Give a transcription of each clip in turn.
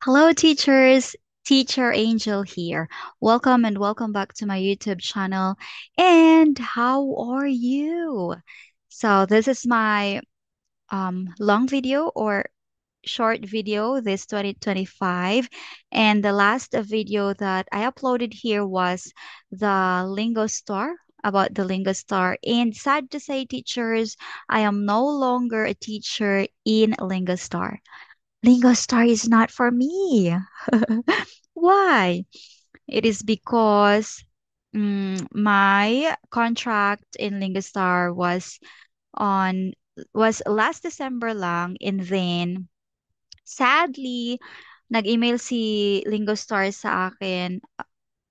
Hello, teachers. Teacher Angel here. Welcome and welcome back to my YouTube channel. And how are you? So, this is my long video or short video this 2025. And the last video that I uploaded here was the Lingo Star, about the Lingo Star. And sad to say, teachers, I am no longer a teacher in Lingo Star. Lingo Star is not for me. Why? It is because my contract in Lingo Star on was last December lang, and then sadly nag-email si Lingo Star sa akin.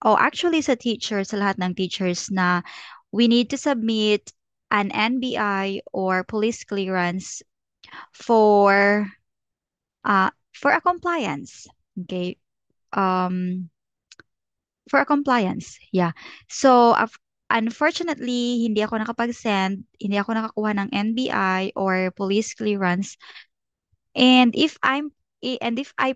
Oh, actually sa teachers, sa lahat ng teachers, na we need to submit an NBI or police clearance for for a compliance. Okay. Um, for a compliance. Yeah. So, unfortunately, hindi ako nakapag-send, hindi ako nakakuha ng NBI or police clearance. And if I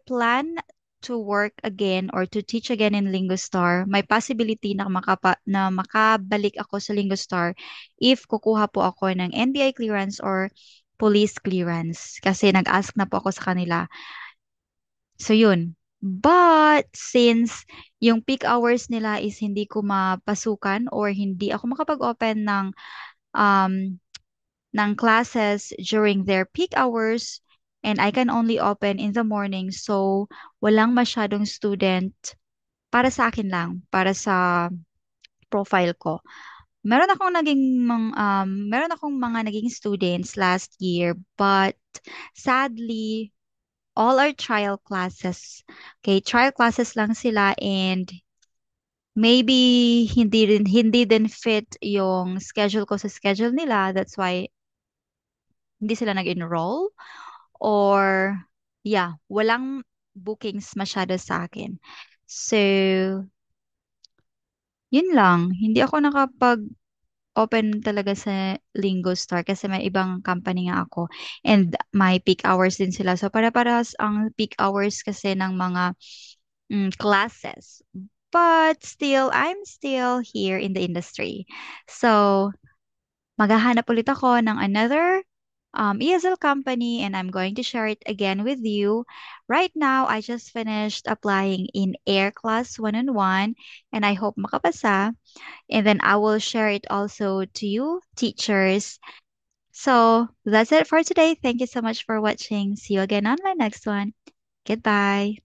plan to work again or to teach again in Lingustar, may possibility na makabalik ako sa Lingustar if kukuha po ako ng NBI clearance or police clearance kasi nag-ask na po ako sa kanila. So yun. But since yung peak hours nila is hindi ko mapasukan or hindi ako makapag-open um ng classes during their peak hours, and I can only open in the morning, so walang masyadong student para sa akin lang, para sa profile ko. Meron akong mga naging students last year, but sadly all are trial classes. Okay, trial classes lang sila, and maybe hindi din fit yung schedule ko sa schedule nila. That's why hindi sila nag-enroll, or yeah, walang bookings masyado sa akin. So, yun lang. Hindi ako nakapag-open talaga sa Lingo Star kasi may ibang company nga ako, and may peak hours din sila. So, para-parehas ang peak hours kasi ng mga classes. But still, I'm still here in the industry. So, maghahanap ulit ako ng another ESL company, and I'm going to share it again with you. Right now, I just finished applying in Air Class 1-on-1, and I hope makapasa. And then I will share it also to you, teachers. So that's it for today. Thank you so much for watching. See you again on my next one. Goodbye.